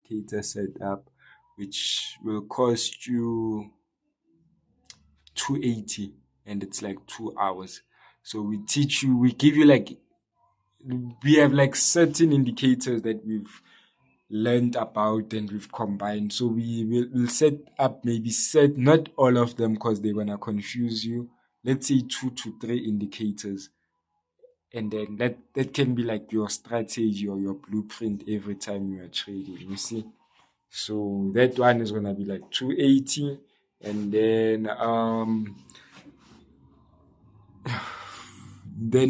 indicator setup, which will cost you 280, and it's like 2 hours. So we give you like, we have like certain indicators that we've learned about and we've combined. So we'll set up, maybe set not all of them because they're gonna confuse you. Let's say 2 to 3 indicators, and then that can be like your strategy or your blueprint every time you are trading. You see, so that one is gonna be like 280, and then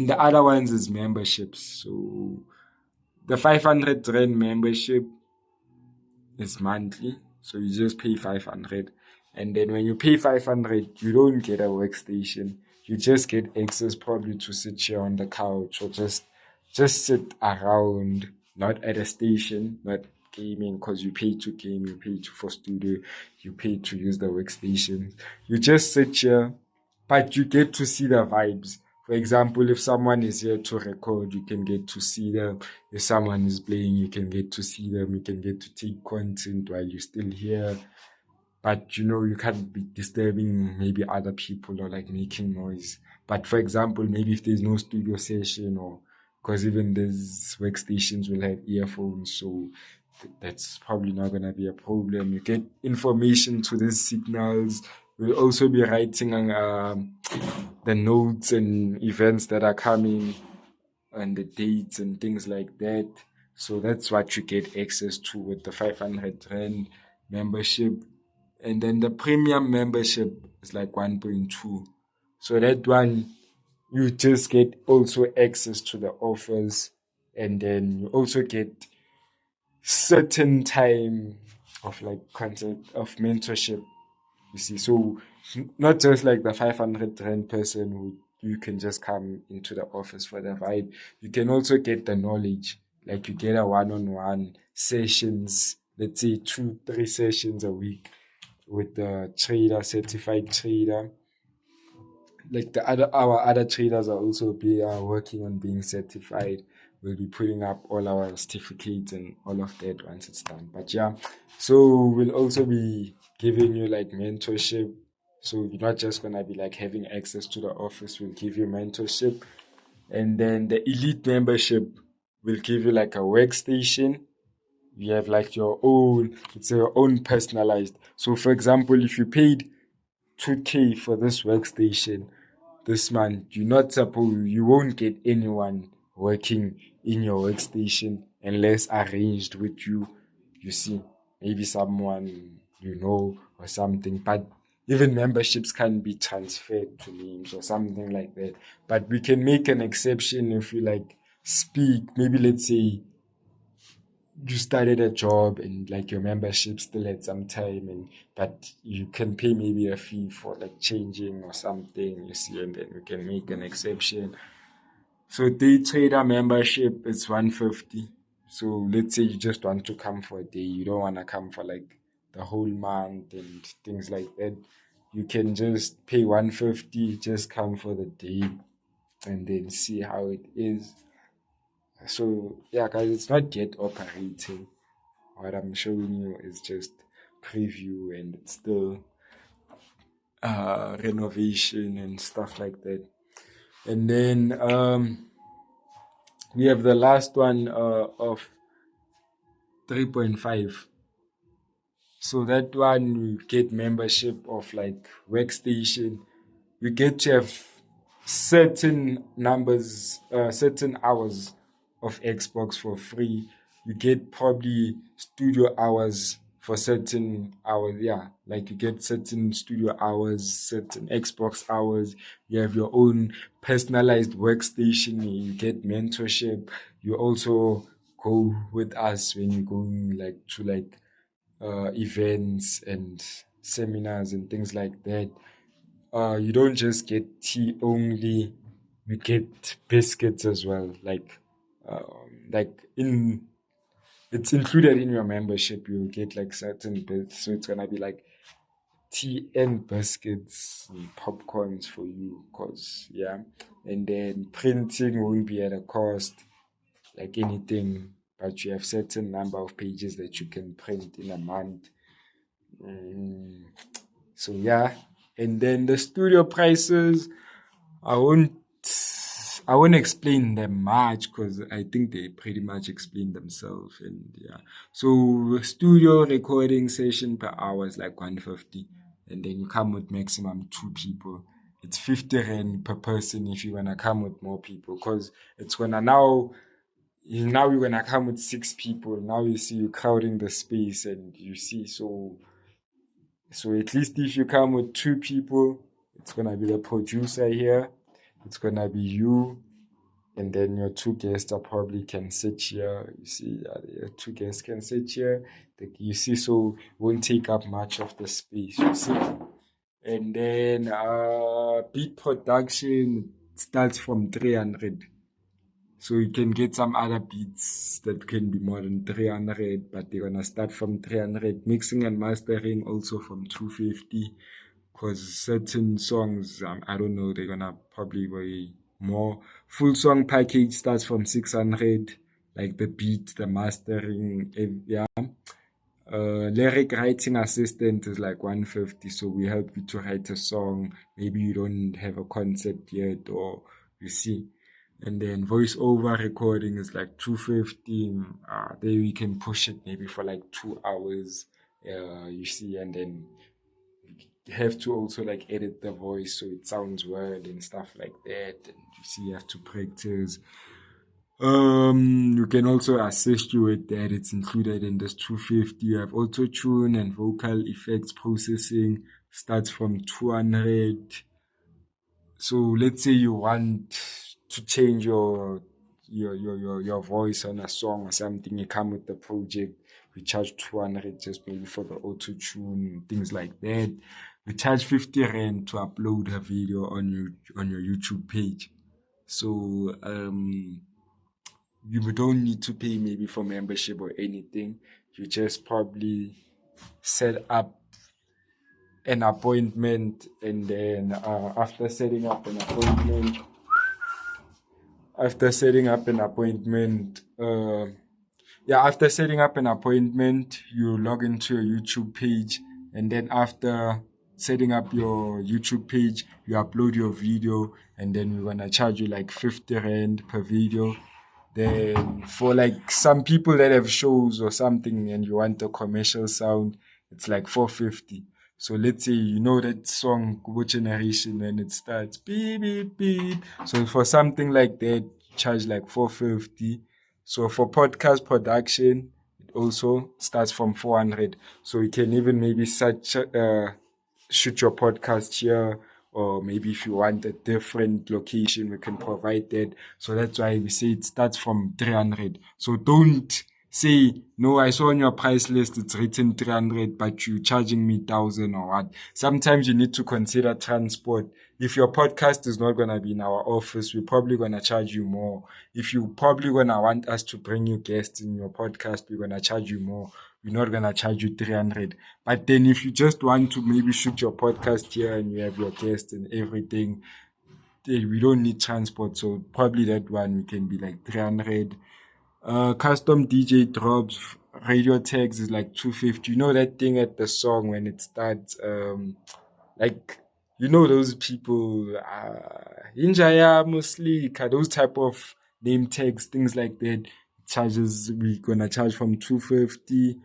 the other ones is memberships. So the 500 Rand membership is monthly. So you just pay 500. And then when you pay 500, you don't get a workstation. You just get access probably to sit here on the couch or just sit around, not at a station, not gaming, because you pay to game, you pay to for studio, you pay to use the workstation. You just sit here, but you get to see the vibes. For example, if someone is here to record, you can get to see them. If someone is playing, you can get to see them. You can get to take content while you're still here. But you can't be disturbing maybe other people or like making noise. But for example, maybe if there's no studio session, or because even these workstations will have earphones, so that's probably not going to be a problem. You get information to these signals. We'll also be writing the notes and events that are coming and the dates and things like that. So that's what you get access to with the 500 Rand membership. And then the premium membership is like 1.2. So that one, you just get also access to the offers, and then you also get certain time of like content of mentorship. You see, so not just like the 500 Rand person who you can just come into the office for the vibe. You can also get the knowledge. Like you get a one-on-one sessions, let's say 2, 3 sessions a week with the trader, certified trader. Like our other traders are working on being certified. We'll be putting up all our certificates and all of that once it's done. But yeah, so we'll also be giving you like mentorship. So you're not just gonna be like having access to the office. We'll give you mentorship, and then the elite membership will give you like a workstation. You have like your own, it's your own personalized. So for example, if you paid 2K for this workstation this month, you won't get anyone working in your workstation unless arranged with you. You see, maybe someone or something. But even memberships can be transferred to names or something like that. But we can make an exception if you like speak. Maybe let's say you started a job and like your membership still had some time, but you can pay maybe a fee for like changing or something, you see, and then we can make an exception. So day trader membership is 150. So let's say you just want to come for a day, you don't want to come for like the whole month and things like that. You can just pay 150, just come for the day and then see how it is. So yeah, guys, it's not yet operating. What I'm showing you is just preview, and it's still renovation and stuff like that. And then we have the last one of 3.5. So that one you get membership of like workstation. You get to have certain numbers, certain hours of Xbox for free. You get probably studio hours for certain hours. Yeah, like you get certain studio hours, certain Xbox hours. You have your own personalized workstation. You get mentorship. You also go with us when you're going like to like events and seminars and things like that. You don't just get tea only, you get biscuits as well. Like in it's included in your membership. You'll get like certain bits, so it's gonna be like tea and biscuits and popcorns for you, cause yeah. And then printing won't be at a cost, like anything. but you have certain number of pages that you can print in a month. So yeah, and then the studio prices, I won't explain them much because I think they pretty much explain themselves. And yeah, so studio recording session per hour is like 150, and then you come with maximum 2 people. It's 50 rand per person if you wanna come with more people, because it's gonna now you're gonna come with 6 people. Now you see you crowding the space, and you see so at least if you come with 2 people, it's gonna be the producer here, it's gonna be you, and then your 2 guests are probably can sit here. You see, your 2 guests can sit here. You see, so it won't take up much of the space. You see, and then beat production starts from 300. So you can get some other beats that can be more than 300, but they're gonna start from 300. Mixing and mastering also from 250, because certain songs, I don't know, they're gonna probably be more. Full song package starts from 600, like the beat, the mastering, yeah. Lyric writing assistant is like 150, so we help you to write a song. Maybe you don't have a concept yet, or you see. And then voiceover recording is like 250. There we can push it maybe for like 2 hours. You see, and then you have to also like edit the voice so it sounds well and stuff like that. And you see, you have to practice. You can also assist you with that. It's included in this 250. You have auto tune and vocal effects processing, starts from 200. So let's say you want to change your voice on a song or something, you come with the project. We charge 200 just maybe for the auto tune, things like that. We charge 50 rand to upload a video on your YouTube page. So you don't need to pay maybe for membership or anything. You just probably set up an appointment, and then after setting up an appointment, after setting up an appointment, you log into your YouTube page, and then after setting up your YouTube page, you upload your video, and then we're gonna charge you like 50 rand per video. Then for like some people that have shows or something and you want a commercial sound, it's like 450. So let's say you know that song Kubo Generation when it starts beep beep beep. So for something like that, charge like 450. So for podcast production, it also starts from 400. So you can even maybe shoot your podcast here, or maybe if you want a different location, we can provide that. So that's why we say it starts from 300. So don't say, no, I saw on your price list it's written 300, but you're charging me 1,000 or what. Sometimes you need to consider transport. If your podcast is not going to be in our office, we're probably going to charge you more. If you probably going to want us to bring you guests in your podcast, we're going to charge you more. We're not going to charge you 300. But then if you just want to maybe shoot your podcast here and you have your guests and everything, we don't need transport. So probably that one we can be like 300. Custom DJ drops, radio tags is like 250. You know that thing at the song when it starts, like, you know those people, Injaya, Muslika, those type of name tags, things like that. Charges, we're gonna charge from 250.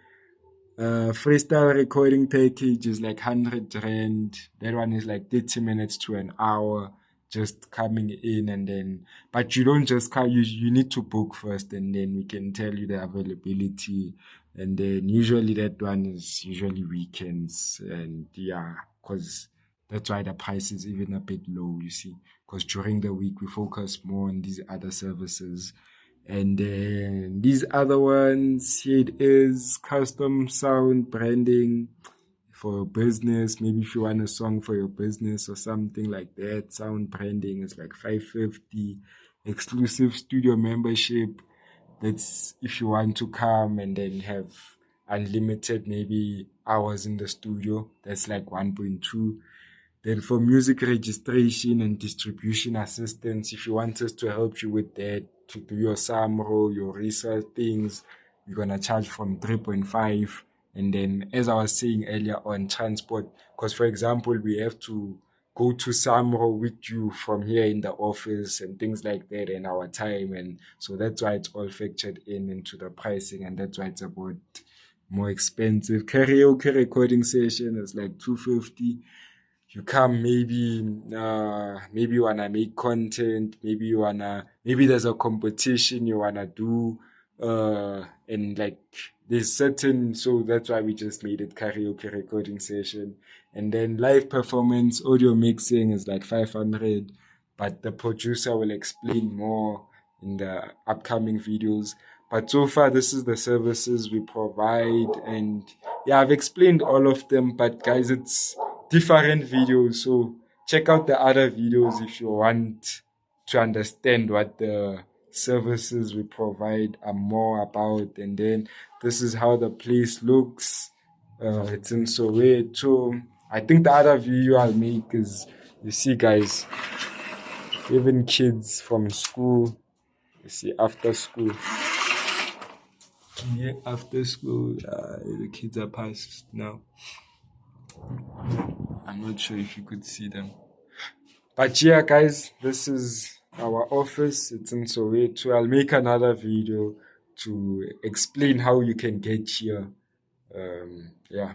Freestyle recording package is like 100 rand. That one is like 30 minutes to an hour just coming in, and then, but you don't just come, you need to book first, and then we can tell you the availability. And then usually that one is usually weekends, and yeah, because that's why the price is even a bit low, you see, because during the week we focus more on these other services. And then these other ones, here it is, custom sound branding for your business. Maybe if you want a song for your business or something like that, sound branding is like 550. Exclusive studio membership, that's if you want to come and then have unlimited maybe hours in the studio, that's like 1.2. Then for music registration and distribution assistance, if you want us to help you with that, to do your SAMRO, your research things, you're gonna charge from 3.5. And then, as I was saying earlier on, transport, because for example, we have to go to SAMRO with you from here in the office and things like that, and our time, and so that's why it's all factored in into the pricing, and that's why it's about more expensive. Karaoke recording session is like 250. You come, maybe you wanna make content, maybe there's a competition you wanna do, and like there's certain, so that's why we just made it karaoke recording session. And then live performance audio mixing is like 500, but the producer will explain more in the upcoming videos. But so far, this is the services we provide, and yeah, I've explained all of them, but guys, it's different videos. So check out the other videos if you want to understand what the services we provide are more about. And then this is how the place looks. It's in Soweto. I think the other video I'll make is, you see, guys, even kids from school, you see, after school. Yeah, after school, the kids are past now. I'm not sure if you could see them. But yeah, guys, this is our office. It's in Soweto. I'll make another video to explain how you can get here. Yeah.